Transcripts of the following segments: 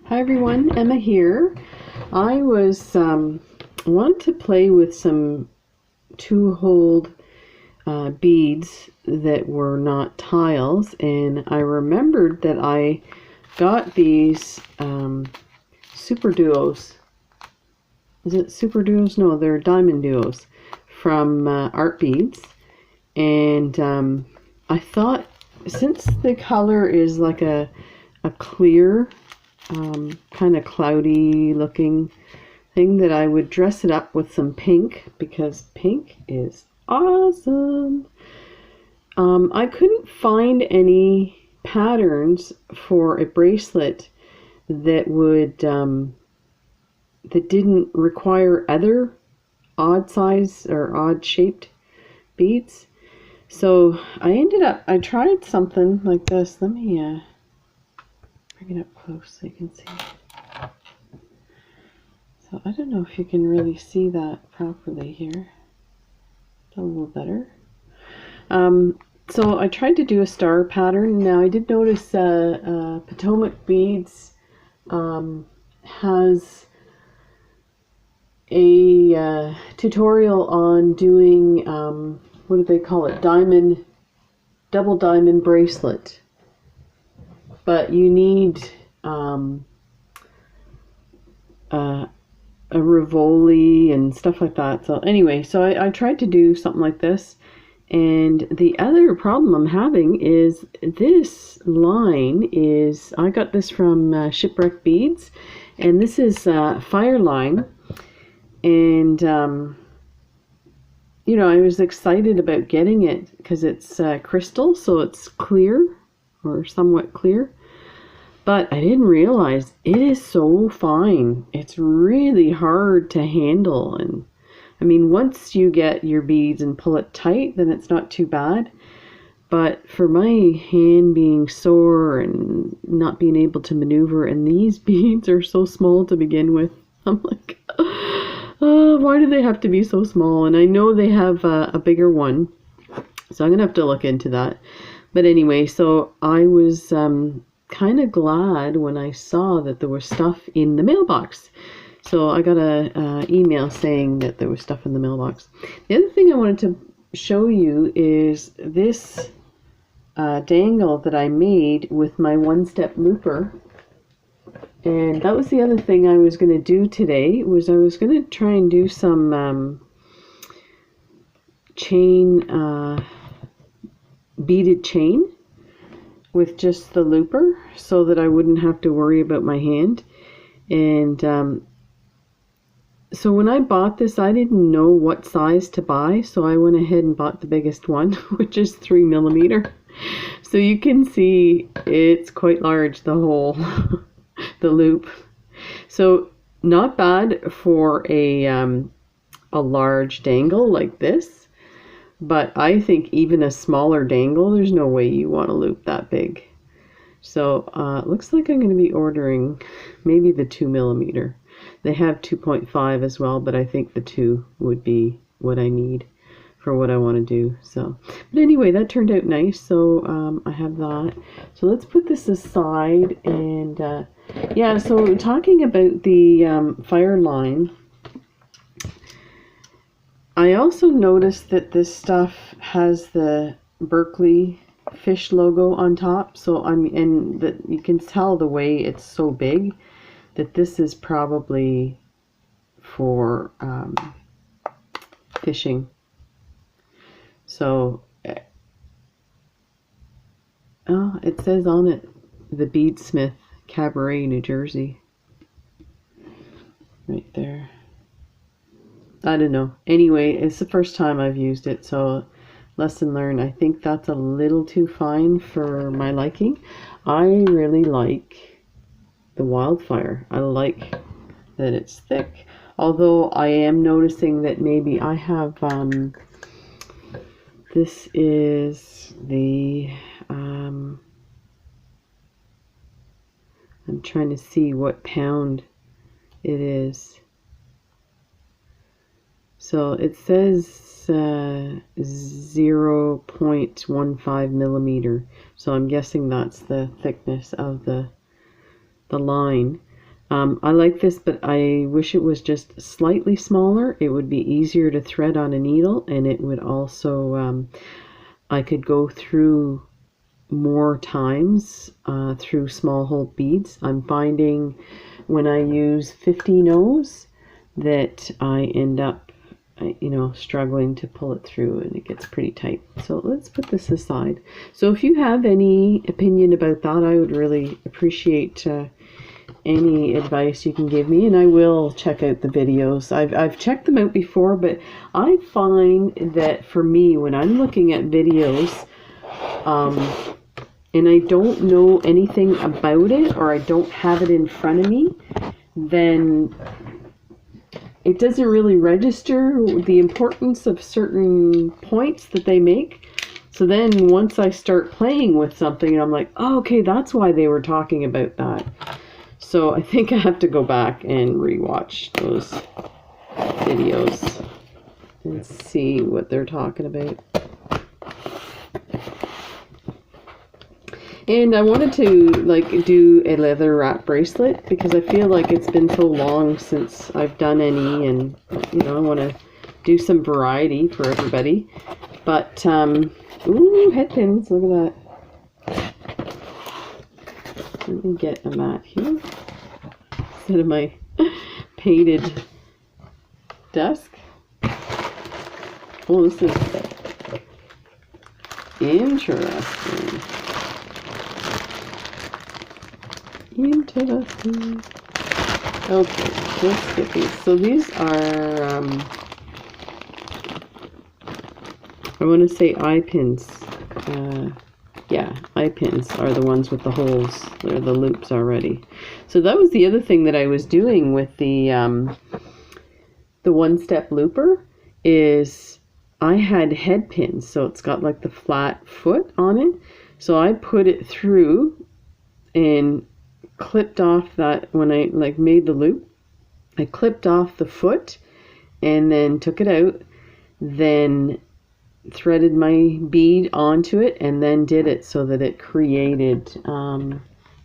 Hi everyone, Emma here. I was wanted to play with some two-holed beads that were not tiles, and I remembered that I got these super duos. Is it super duos? No, they're diamond duos from Art Beads, and I thought since the color is like a clear kind of cloudy looking thing, that I would dress it up with some pink, because pink is awesome. I couldn't find any patterns for a bracelet that would that didn't require other odd size or odd shaped beads. So I tried something like this. Let me bring it up close so you can see. So I don't know if you can really see that properly here. A little better. So I tried to do a star pattern. Now I did notice Potomac Beads has a tutorial on doing, what do they call it? Double diamond bracelet. But you need a Rivoli and stuff like that. So anyway, so I tried to do something like this, and the other problem I'm having is this line is, I got this from Shipwreck Beads, and this is Fireline, and you know, I was excited about getting it because it's crystal, so it's clear or somewhat clear. But I didn't realize it is so fine. It's really hard to handle. And I mean, once you get your beads and pull it tight, then it's not too bad. But for my hand being sore and not being able to maneuver, and these beads are so small to begin with, I'm like, why do they have to be so small? And I know they have a bigger one, so I'm going to have to look into that. But anyway, so I was kind of glad when I saw that there was stuff in the mailbox. So I got a email saying that there was stuff in the mailbox. The other thing I wanted to show you is this dangle that I made with my one-step looper. And that was the other thing I was going to do today, was I was going to try and do some beaded chain with just the looper, so that I wouldn't have to worry about my hand. And so when I bought this, I didn't know what size to buy, so I went ahead and bought the biggest one, which is 3mm. So you can see it's quite large, the hole, the loop. So not bad for a large dangle like this. But I think even a smaller dangle, there's no way you want to loop that big. So it looks like I'm going to be ordering maybe the 2mm. They have 2.5 as well, but I think the 2 would be what I need for what I want to do. So, but anyway, that turned out nice. So I have that. So let's put this aside. And yeah, so talking about the Fireline, I also noticed that this stuff has the Berkeley fish logo on top. So and that you can tell the way it's so big that this is probably for fishing. So oh, it says on it, the Beadsmith, Cabaret, New Jersey, right there. I don't know. Anyway, it's the first time I've used it, so lesson learned. I think that's a little too fine for my liking. I really like the Wildfire. I like that it's thick. Although I am noticing that maybe I have, this is the, I'm trying to see what pound it is. So it says 0.15mm. So I'm guessing that's the thickness of the line. I like this, but I wish it was just slightly smaller. It would be easier to thread on a needle, and it would also, I could go through more times through small hole beads. I'm finding when I use 15-0s that I end up, struggling to pull it through, and it gets pretty tight. So let's put this aside. So if you have any opinion about that, I would really appreciate any advice you can give me, and I will check out the videos. I've checked them out before, but I find that for me, when I'm looking at videos, and I don't know anything about it, or I don't have it in front of me, then it doesn't really register the importance of certain points that they make. So then once I start playing with something, I'm like, oh, okay, that's why they were talking about that. So I think I have to go back and rewatch those videos and see what they're talking about. And I wanted to do a leather wrap bracelet because I feel like it's been so long since I've done any, and I want to do some variety for everybody. But ooh, head pins, look at that. Let me get a mat here instead of my painted desk. Oh, this is interesting. Interesting. Okay, let's get these. So these are, I want to say eye pins. Yeah, eye pins are the ones with the holes. They're the loops already. So that was the other thing that I was doing with the one-step looper, is I had head pins. So it's got like the flat foot on it. So I put it through and clipped off that, when I made the loop, I clipped off the foot and then took it out, then threaded my bead onto it, and then did it so that it created,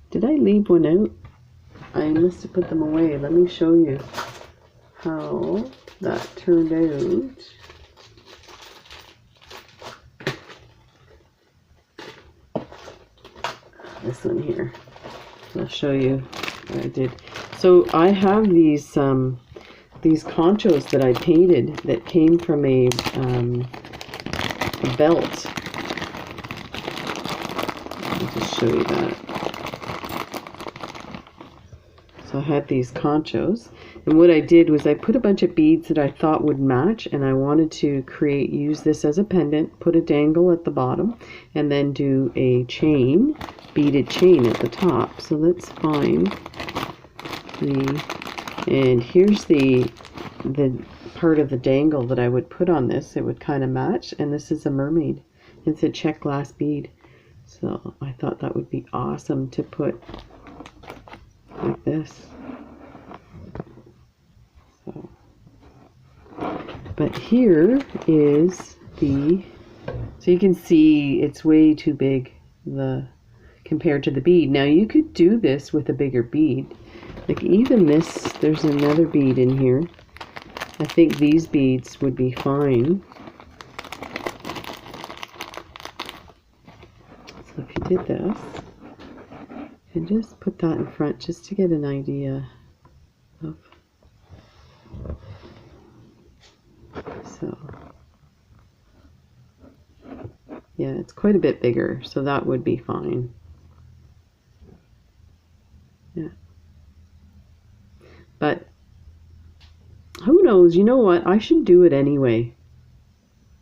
did I leave one out? I must have put them away. Let me show you how that turned out. This one here. I'll show you what I did. So I have these conchos that I painted that came from a belt. I'll just show you that. So I had these conchos, and what I did was I put a bunch of beads that I thought would match, and I wanted to use this as a pendant, put a dangle at the bottom, and then do a chain, beaded chain at the top. So let's find and here's the part of the dangle that I would put on this. It would kind of match, and this is a mermaid. It's a check glass bead. So I thought that would be awesome to put like this. So, but here is so you can see it's way too big compared to the bead. Now you could do this with a bigger bead. Like even this, there's another bead in here. I think these beads would be fine. So if you did this, and just put that in front just to get an idea of, so yeah, it's quite a bit bigger, so that would be fine. Yeah. But who knows, you know what, I should do it anyway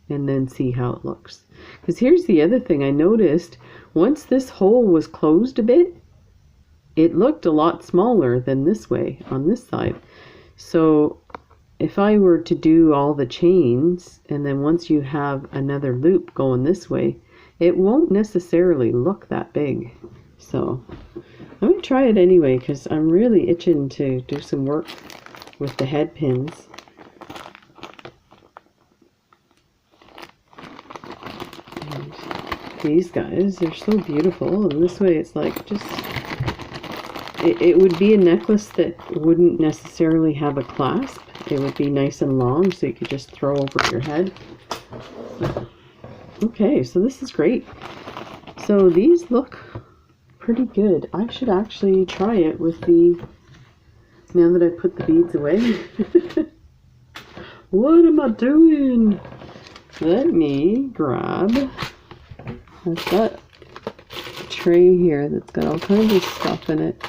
and then see how it looks. Because here's the other thing I noticed. Once this hole was closed a bit, it looked a lot smaller than this way on this side. So if I were to do all the chains, and then once you have another loop going this way, it won't necessarily look that big. So I'm going to try it anyway, because I'm really itching to do some work with the head pins. And these guys, they're so beautiful, and this way it's like just it would be a necklace that wouldn't necessarily have a clasp. It would be nice and long, so you could just throw over your head. Okay, so this is great. So these look pretty good. I should actually try it with the, now that I put the beads away. What am I doing? Let me grab, I've got a tray here that's got all kinds of stuff in it.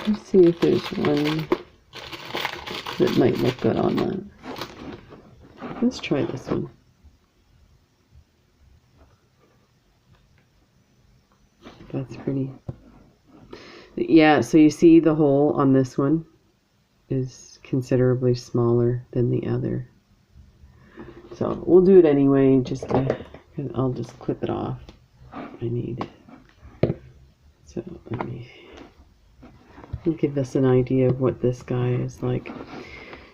Let's see if there's one that might look good on that. Let's try this one. That's pretty. Yeah, so you see the hole on this one is considerably smaller than the other. So we'll do it anyway, just to, I'll just clip it off. I need it. So let me give us an idea of what this guy is like.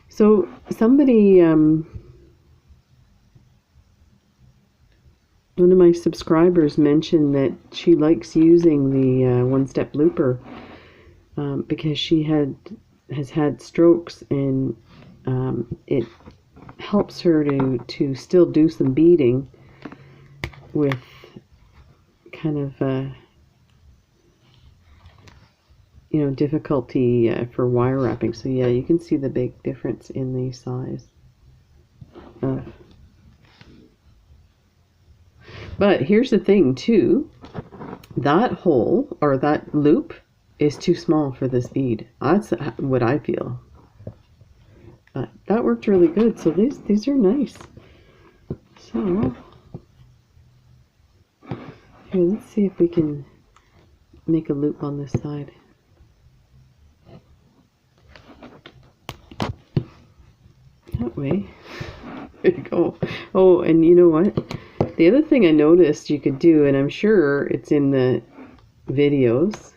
So somebody, one of my subscribers mentioned that she likes using the one-step looper because she has had strokes, and it helps her to still do some beading with kind of you know, difficulty for wire wrapping. So yeah, you can see the big difference in the size of. But here's the thing too, that hole or that loop is too small for this bead. That's what I feel. That worked really good. So these are nice. So here, let's see if we can make a loop on this side. That way. There you go. Oh, and you know what? The other thing I noticed you could do, and I'm sure it's in the videos,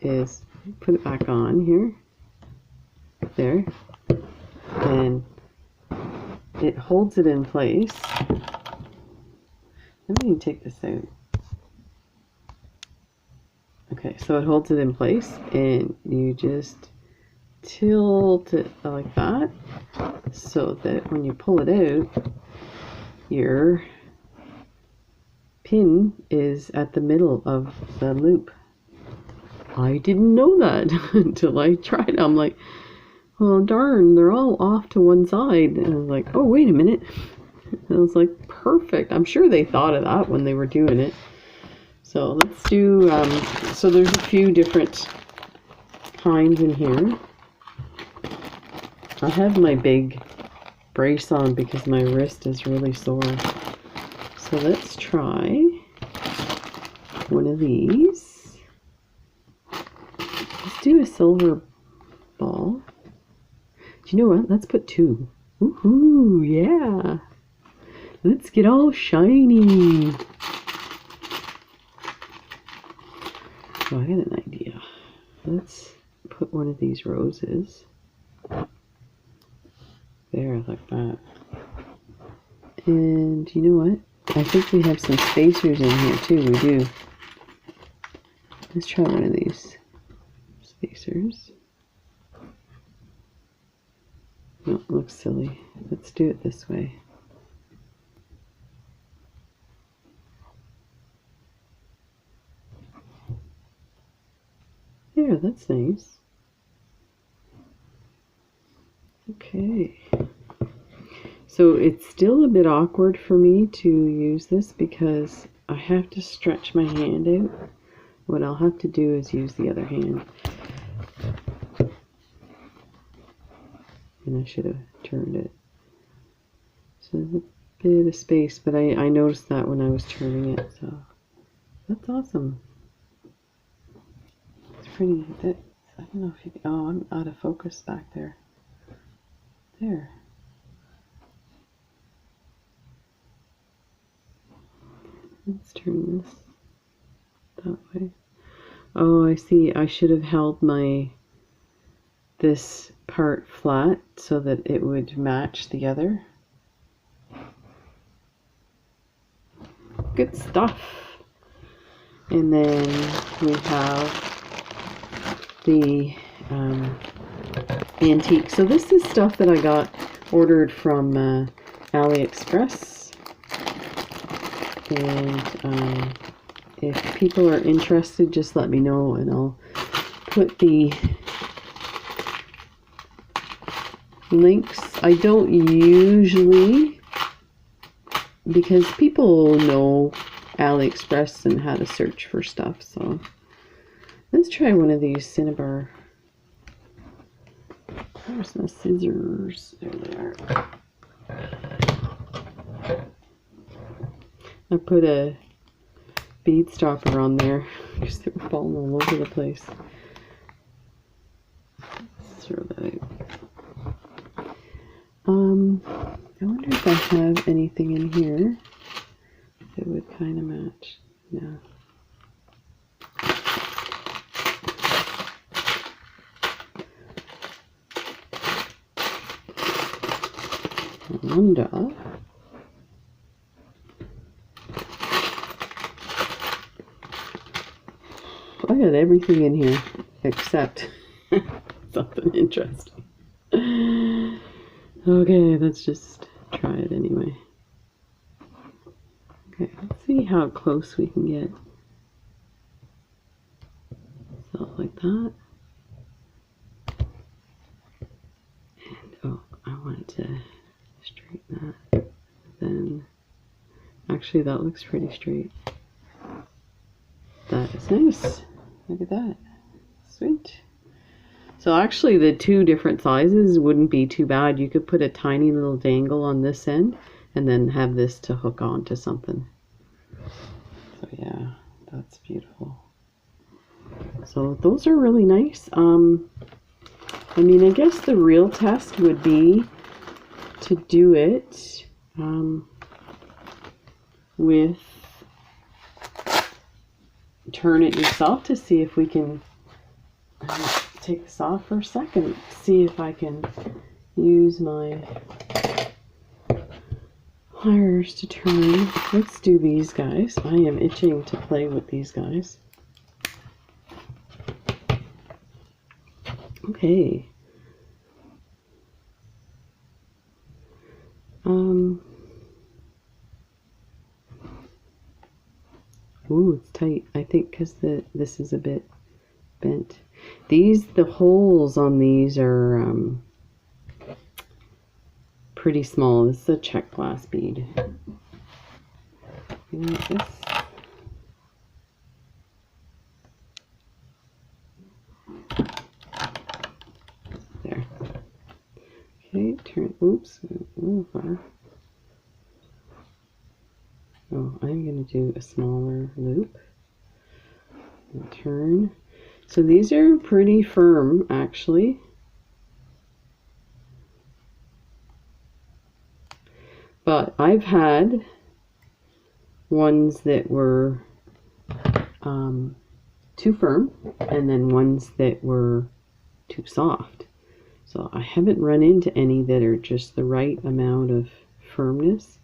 is put it back on here. There. And it holds it in place. Let me take this out. Okay, so it holds it in place, and you just tilt it like that, so that when you pull it out, your pin is at the middle of the loop. I didn't know that until I tried it. I'm like, well, darn, they're all off to one side. And I was like, oh, wait a minute. And I was like, perfect. I'm sure they thought of that when they were doing it. So let's do, so there's a few different kinds in here. I have my big brace on because my wrist is really sore. So let's try one of these. Let's do a silver ball. Do you know what? Let's put two. Woohoo, yeah. Let's get all shiny. Oh, I got an idea. Let's put one of these roses there, like that. And you know what? I think we have some spacers in here too. We do. Let's try one of these spacers. No, it looks silly. Let's do it this way. There, that's nice. Okay. So it's still a bit awkward for me to use this because I have to stretch my hand out. What I'll have to do is use the other hand. And I should have turned it. So there's a bit of space, but I noticed that when I was turning it, so that's awesome. It's pretty, I don't know if you can, oh, I'm out of focus back there. There. Let's turn this that way. Oh, I see. I should have held this part flat so that it would match the other. Good stuff. And then we have the antique. So this is stuff that I got ordered from AliExpress, and if people are interested, just let me know and I'll put the links. I don't usually, because people know AliExpress and how to search for stuff. So let's try one of these cinnabar. Where's my scissors? There they are. I put a bead stopper on there because they were falling all over the place. Let's throw that out. I wonder if I have anything in here that would kind of match. No. I wonder. I got everything in here except something interesting. Okay, let's just try it anyway. Okay, let's see how close we can get. So like that. And oh, I want to straighten that. Then actually that looks pretty straight. That is nice. Look at that. Sweet. So actually the two different sizes wouldn't be too bad. You could put a tiny little dangle on this end and then have this to hook on to something. So yeah, that's beautiful. So those are really nice. I mean, I guess the real test would be to do it with turn it yourself to see if we can take this off for a second, see if I can use my pliers to turn. Let's do these guys. I am itching to play with these guys. Okay. Ooh, it's tight. I think because this is a bit bent. The holes on these are pretty small. This is a check glass bead. You like this? There. Okay, turn. Oops. Over. Oh, I'm going to do a smaller loop. And turn. So these are pretty firm, actually. But I've had ones that were too firm, and then ones that were too soft. So I haven't run into any that are just the right amount of firmness.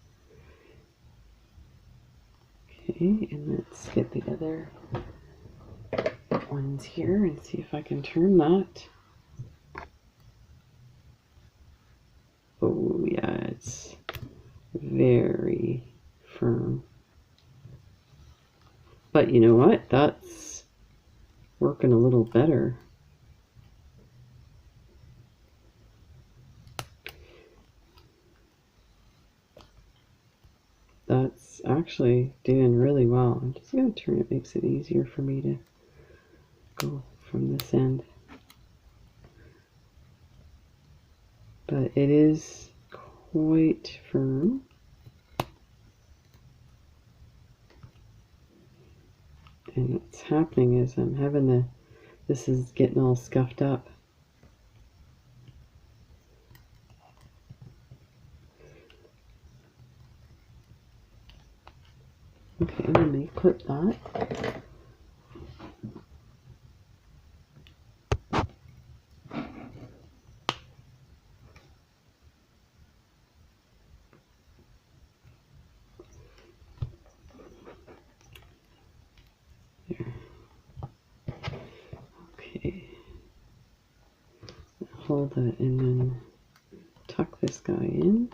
Okay, and let's get the other ones here and see if I can turn that. Oh yeah, it's very firm. But you know what? That's working a little better. That's actually doing really well. I'm just going to turn it, makes it easier for me to go from this end. But it is quite firm. And what's happening is I'm having this is getting all scuffed up. Okay, let me clip that. There. Okay, hold it and then tuck this guy in.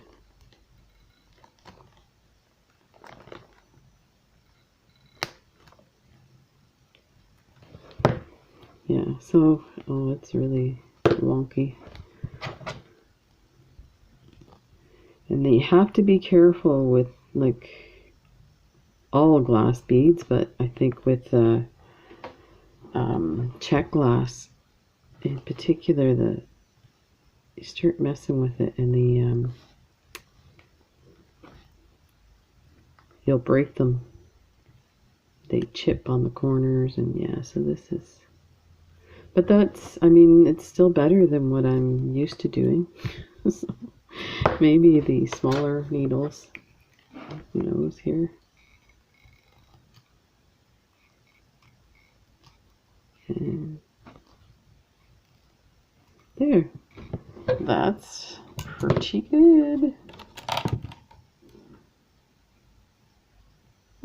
Yeah, so, oh, it's really wonky. And then you have to be careful with, like, all glass beads, but I think with check glass in particular, you start messing with it and you'll break them. They chip on the corners, and yeah, so this is, but that's, I mean, it's still better than what I'm used to doing. So maybe the smaller needles, who knows here. And there, that's pretty good.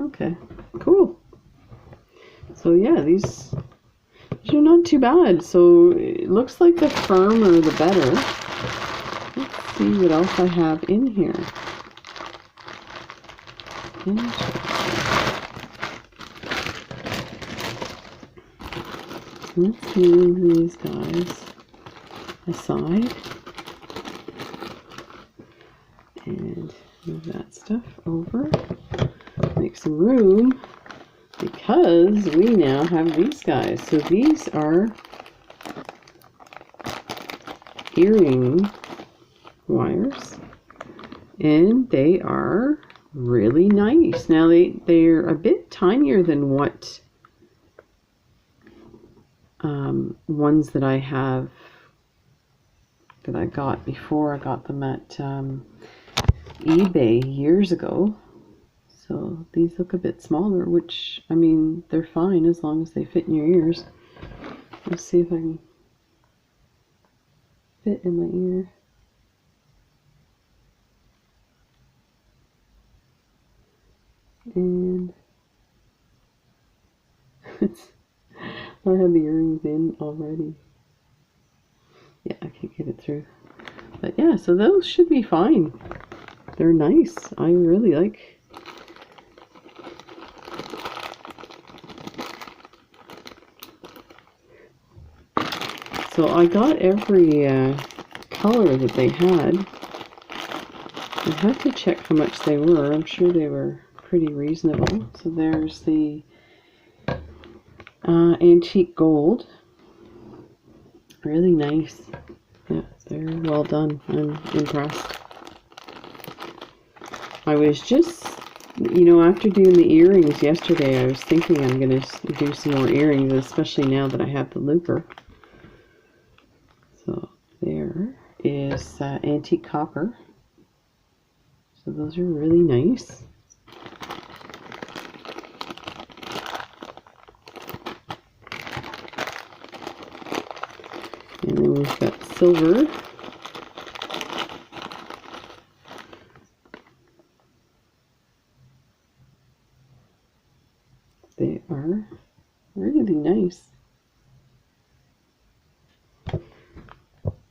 Okay, cool. So yeah, these are not too bad. So it looks like the firmer the better. Let's see what else I have in here. Let's move these guys aside and move that stuff over. Make some room because we now have these guys. So these are earring wires, and they are really nice. Now they're a bit tinier than what ones that I have that I got before. I got them at eBay years ago. So these look a bit smaller, which, I mean, they're fine as long as they fit in your ears. Let's see if I can fit in my ear. And I have the earrings in already. Yeah, I can't get it through. But yeah, so those should be fine. They're nice. I really like. So I got every color that they had. I had to check how much they were. I'm sure they were pretty reasonable. So there's the antique gold. Really nice. Yeah, they're well done. I'm impressed. I was just, after doing the earrings yesterday, I was thinking I'm going to do some more earrings, especially now that I have the looper. So there is antique copper. So those are really nice. And then we've got silver. They are really nice.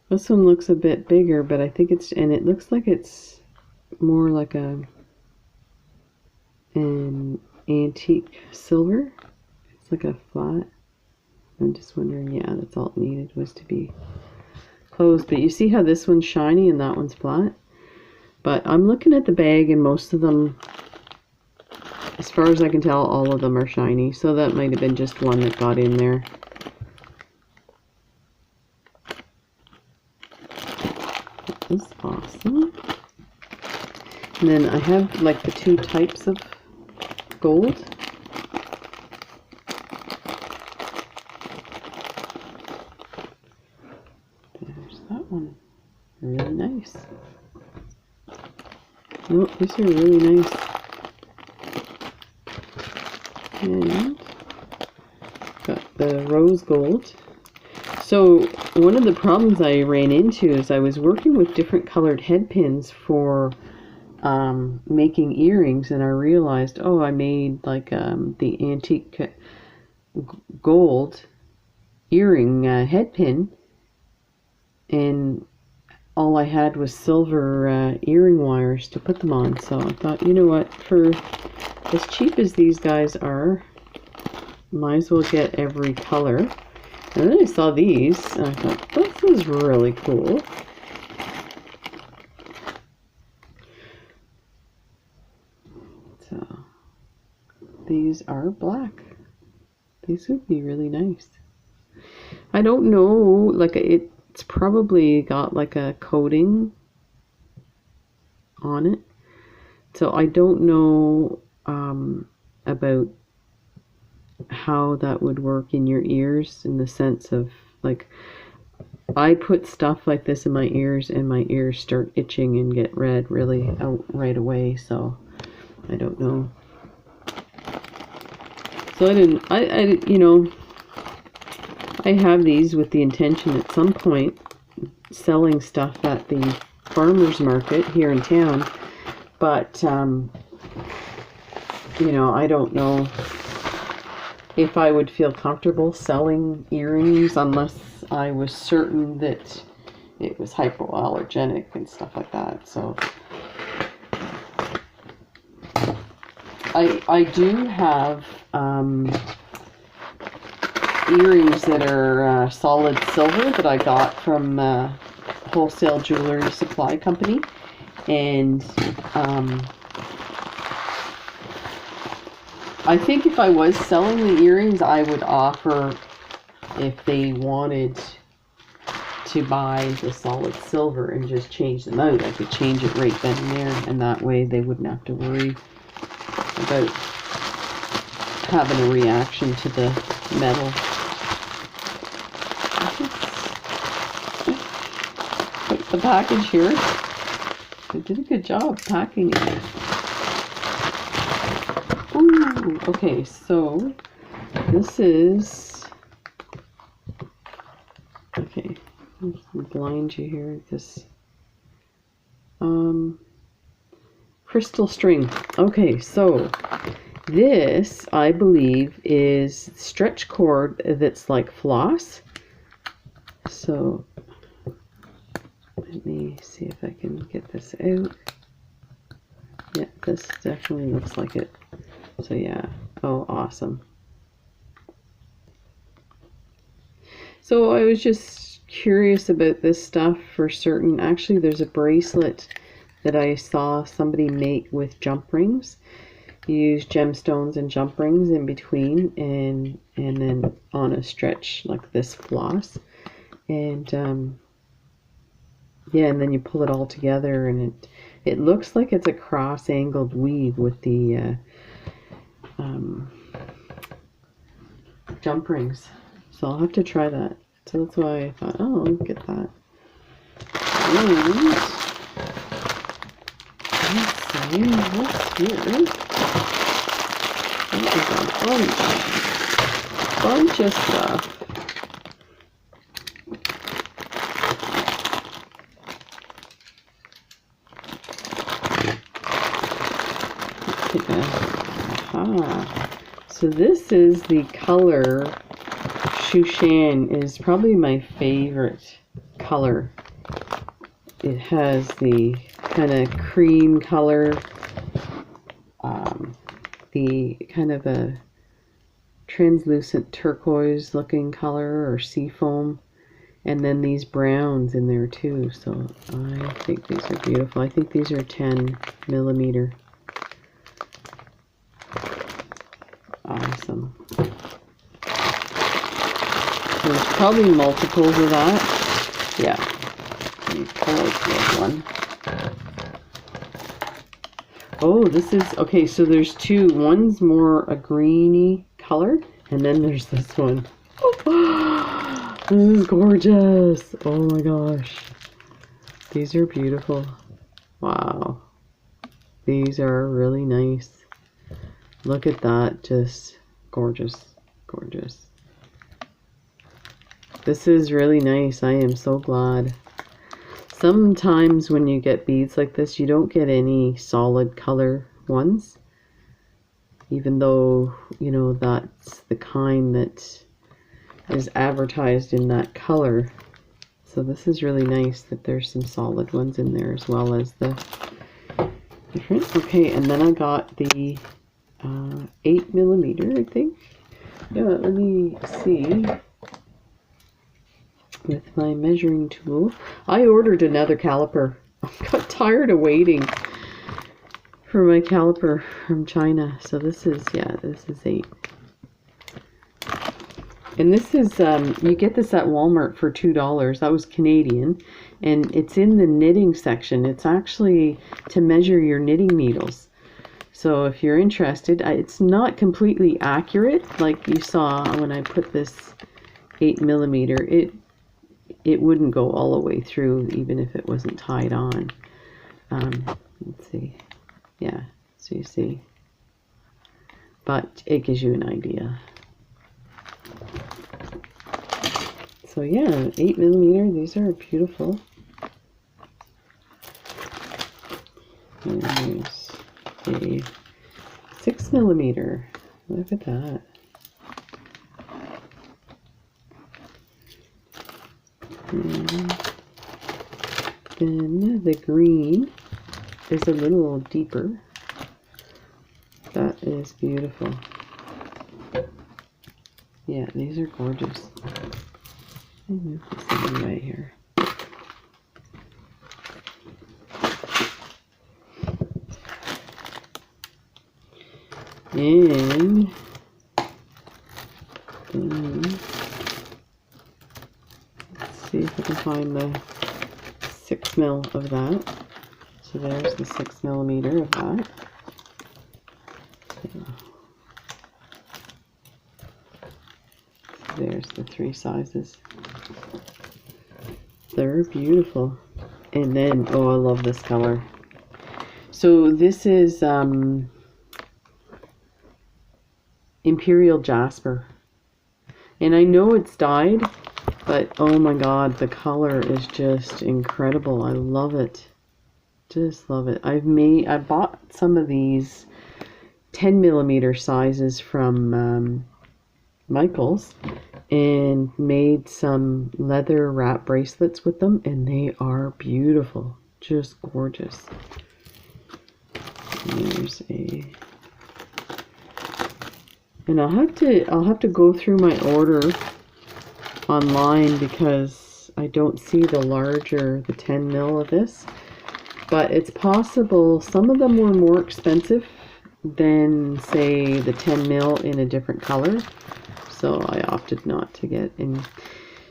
This one looks a bit bigger, but I think it looks like it's more like an antique silver. It's like a flat. I'm just wondering, yeah, that's all it needed was to be closed. But you see how this one's shiny and that one's flat? But I'm looking at the bag and most of them, as far as I can tell, all of them are shiny. So that might have been just one that got in there. That is awesome. And then I have like the two types of gold. There's that one. Really nice. Oh, these are really nice. And got the rose gold. So one of the problems I ran into is I was working with different colored head pins for making earrings, and I realized, oh, I made like the antique gold earring head pin, and all I had was silver earring wires to put them on. So I thought, you know what, for as cheap as these guys are, might as well get every color. And then I saw these, and I thought, this is really cool. So, these are black. These would be really nice. I don't know, like it's probably got like a coating on it. So I don't know about how that would work in your ears, in the sense of, like, I put stuff like this in my ears and my ears start itching and get red really out right away, so I don't know. So you know, I have these with the intention at some point selling stuff at the farmer's market here in town, but you know, I don't know if I would feel comfortable selling earrings unless I was certain that it was hypoallergenic and stuff like that. So I do have earrings that are solid silver that I got from wholesale jewelry supply company, and I think if I was selling the earrings, I would offer, if they wanted to buy the solid silver and just change them out, I could change it right then and there, and that way they wouldn't have to worry about having a reaction to the metal. The package here, they did a good job packing it. Ooh, okay, so this is, okay, I'm blind you here, this crystal string. Okay, so this, I believe, is stretch cord that's like floss. So let me see if I can get this out. Yeah, this definitely looks like it. So yeah, oh, awesome. So I was just curious about this stuff for certain. Actually, there's a bracelet that I saw somebody make with jump rings. You use gemstones and jump rings in between, and then on a stretch like this floss, and yeah, and then you pull it all together, and it looks like it's a cross-angled weave with the jump rings. So I'll have to try that. So that's why I thought, oh, I'll get that. And let's see what's here. That is a bunch of stuff. So this is the color Shushan, is probably my favorite color. It has the kind of cream color, the kind of a translucent turquoise looking color or sea foam, and then these browns in there too. So I think these are beautiful. I think these are 10 millimeter. Awesome. There's probably multiples of that. Yeah. Let me pull out the other one. Oh, this is, okay, so there's two. One's more a greeny color, and then there's this one. Oh, this is gorgeous. Oh my gosh. These are beautiful. Wow. These are really nice. Look at that, just gorgeous, gorgeous. This is really nice. I am so glad. Sometimes when you get beads like this, you don't get any solid color ones, even though, you know, that's the kind that is advertised in that color So this is really nice that there's some solid ones in there as well as the different. Okay, and then I got the 8mm, I think. Yeah, let me see. With my measuring tool. I ordered another caliper. I got tired of waiting for my caliper from China. So this is, yeah, this is 8. And this is, you get this at Walmart for $2. That was Canadian. And it's in the knitting section. It's actually to measure your knitting needles. So if you're interested, it's not completely accurate. Like you saw when I put this 8mm, it wouldn't go all the way through even if it wasn't tied on. Let's see. Yeah, so you see. But it gives you an idea. So yeah, 8mm, these are beautiful. And there's a 6mm. Look at that. And then the green is a little deeper. That is beautiful. Yeah, these are gorgeous. Move this out of the way here. And then let's see if I can find the 6mm of that. So there's the 6mm of that. So there's the 3 sizes. They're beautiful. And then, oh, I love this color. So this is Imperial Jasper. And I know it's dyed, but oh my god, the color is just incredible. I love it. Just love it. I bought some of these 10mm sizes from Michael's and made some leather wrap bracelets with them, and they are beautiful. Just gorgeous. And there's a, and I'll have to go through my order online because I don't see the 10mm of this. But it's possible some of them were more expensive than, say, the 10mm in a different color. So I opted not to get any.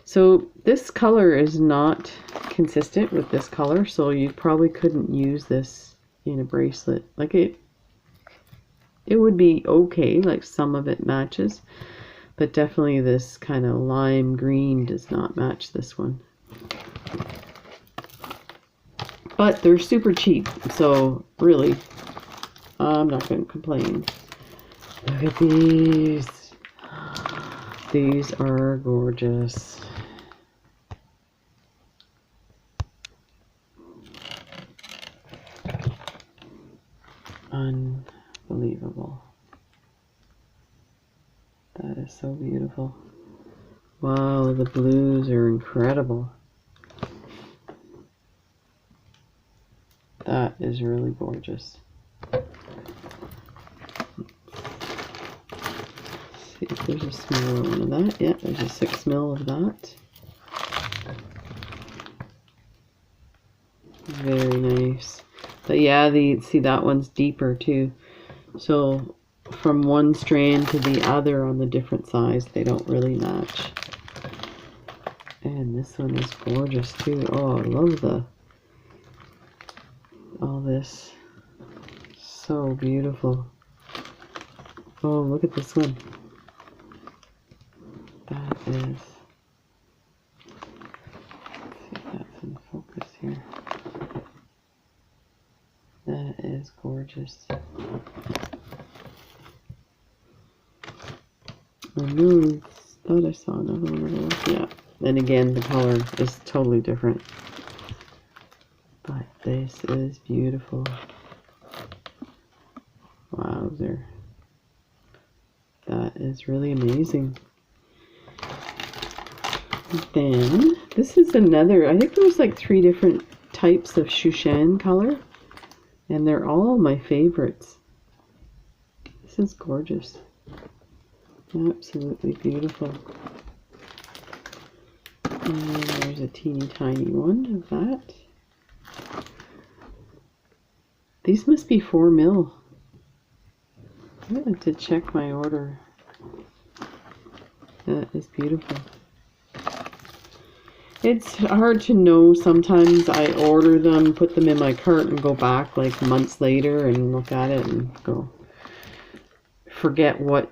So this color is not consistent with this color, so you probably couldn't use this in a bracelet. Like it would be okay, like some of it matches, but definitely this kind of lime green does not match this one. But they're super cheap, so really, I'm not going to complain. Look at these. These are gorgeous. Unbelievable. That is so beautiful. Wow, the blues are incredible. That is really gorgeous. See if there's a smaller one of that. Yeah, there's a 6mm of that. Very nice. But yeah, see that one's deeper too. So from one strand to the other on the different size, they don't really match. And this one is gorgeous too. Oh, I love all this. So beautiful. Oh, look at this one. That is, let's see if that's in focus here. That is gorgeous. I know, thought I saw another one of those. Yeah. And again, the color is totally different. But this is beautiful. Wowzer. That is really amazing. Then This is another, I think there's like 3 different types of Shushan color, and they're all my favorites. This is gorgeous. Absolutely beautiful. And there's a teeny tiny one of that. These must be 4 mil. I have to check my order. That is beautiful. It's hard to know. Sometimes I order them, put them in my cart, and go back like months later and look at it and go forget what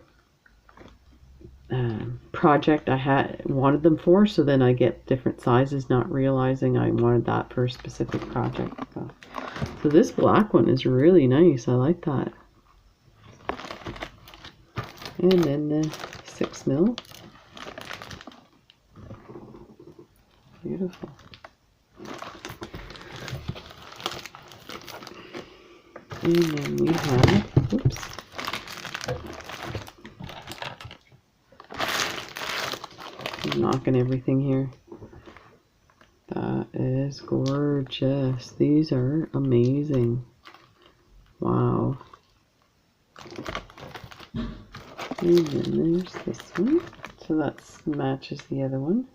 project I had wanted them for. So then I get different sizes, not realizing I wanted that for a specific project. So this black one is really nice. I like that. And then the 6 mil. Beautiful. And then we have, oops. I'm knocking everything here. That is gorgeous. These are amazing. Wow. And then there's this one. So that matches the other one.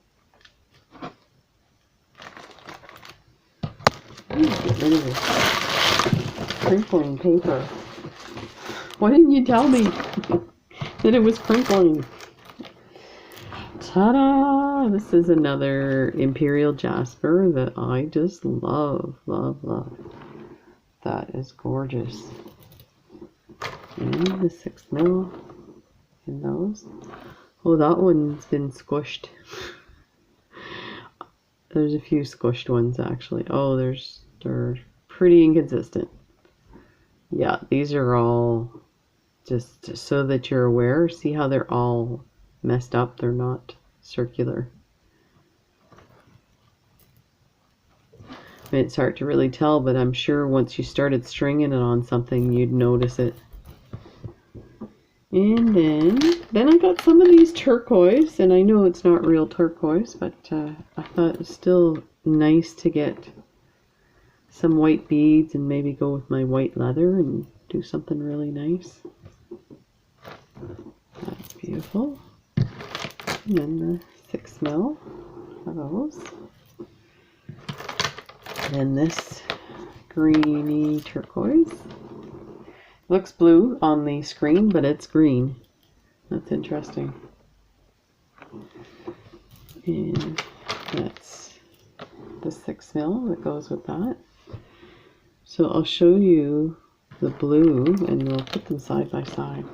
Get rid of this crinkling paper. Why didn't you tell me that it was crinkling? Ta-da! This is another Imperial Jasper that I just love, love, love. That is gorgeous. And the 6 mil in those. Oh, that one's been squished. There's a few squished ones actually. Oh, they're pretty inconsistent. Yeah, these are all just so that you're aware. See how they're all messed up? They're not circular. I mean, it's hard to really tell, but I'm sure once you started stringing it on something, you'd notice it. And then I got some of these turquoise, and I know it's not real turquoise, but I thought it was still nice to get some white beads and maybe go with my white leather and do something really nice. That's beautiful. And then the 6 mil of those. And this greeny turquoise. Looks blue on the screen, but it's green. That's interesting. And that's the 6 mil that goes with that. So I'll show you the blue and we'll put them side by side.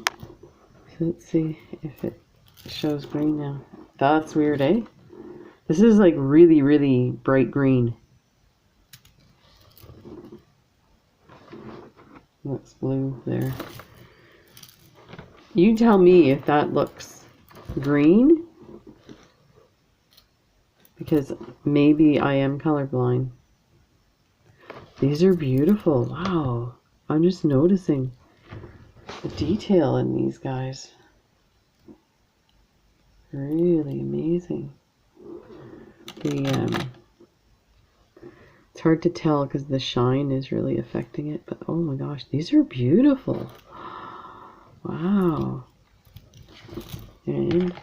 So let's see if it shows green now. That's weird, eh? This is like really, really bright green. Looks blue there. You tell me if that looks green, because maybe I am colorblind. These are beautiful. Wow. I'm just noticing the detail in these guys. Really amazing. It's hard to tell because the shine is really affecting it, but oh my gosh, these are beautiful. Wow. And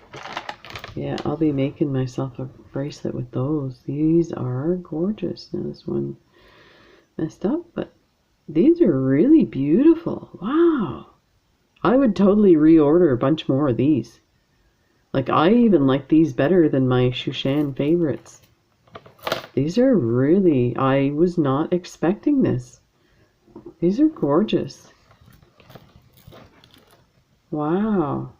yeah, I'll be making myself a bracelet with those. These are gorgeous. Now this one messed up, but these are really beautiful. Wow. I would totally reorder a bunch more of these. Like, I even like these better than my Shushan favorites. These are really, I was not expecting this. These are gorgeous. Wow.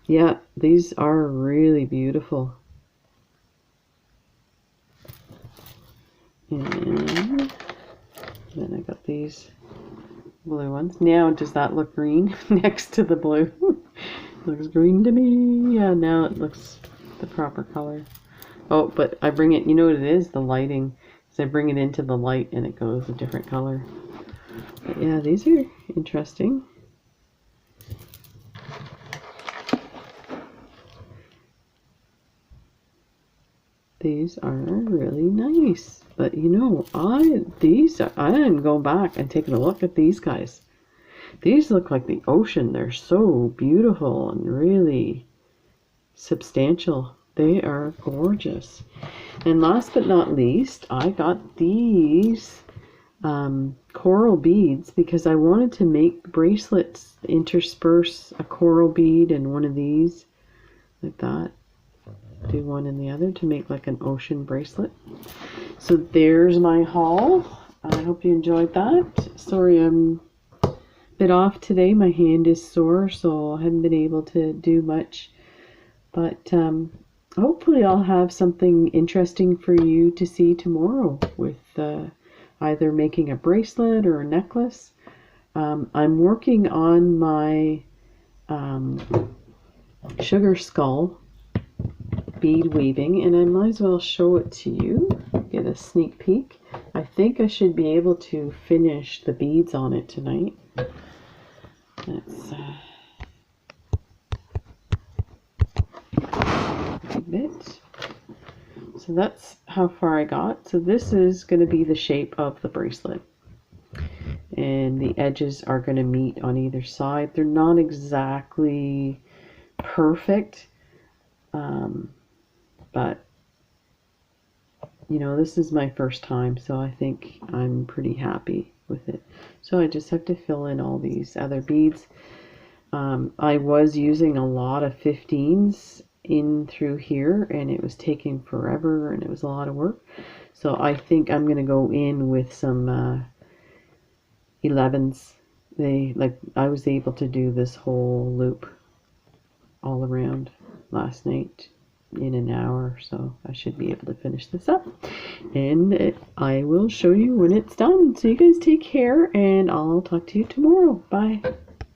Yeah, these are really beautiful. And then I got these blue ones. Now, does that look green next to the blue? Looks green to me. Yeah, now it looks the proper color. Oh, but I bring it, you know what it is? The lighting. So I bring it into the light and it goes a different color. But yeah, these are interesting. These are really nice. But you know, I'm going back and taking a look at these guys. These look like the ocean. They're so beautiful and really substantial. They are gorgeous. And last but not least, I got these coral beads because I wanted to make bracelets, intersperse a coral bead and one of these like that. Do one and the other to make like an ocean bracelet. So there's my haul. I hope you enjoyed that. Sorry I'm a bit off today. My hand is sore, so I haven't been able to do much. But hopefully I'll have something interesting for you to see tomorrow with either making a bracelet or a necklace. I'm working on my sugar skull bead weaving, and I might as well show it to you. Get a sneak peek. I think I should be able to finish the beads on it tonight. That's a bit. So that's how far I got. So this is going to be the shape of the bracelet, and the edges are going to meet on either side. They're not exactly perfect, but you know, this is my first time, so I think I'm pretty happy with it. So I just have to fill in all these other beads. I was using a lot of 15s in through here, and it was taking forever, and it was a lot of work. So I think I'm going to go in with some 11s. I was able to do this whole loop all around last night in an hour, so I should be able to finish this up, and I will show you when it's done. So you guys take care, and I'll talk to you tomorrow. Bye.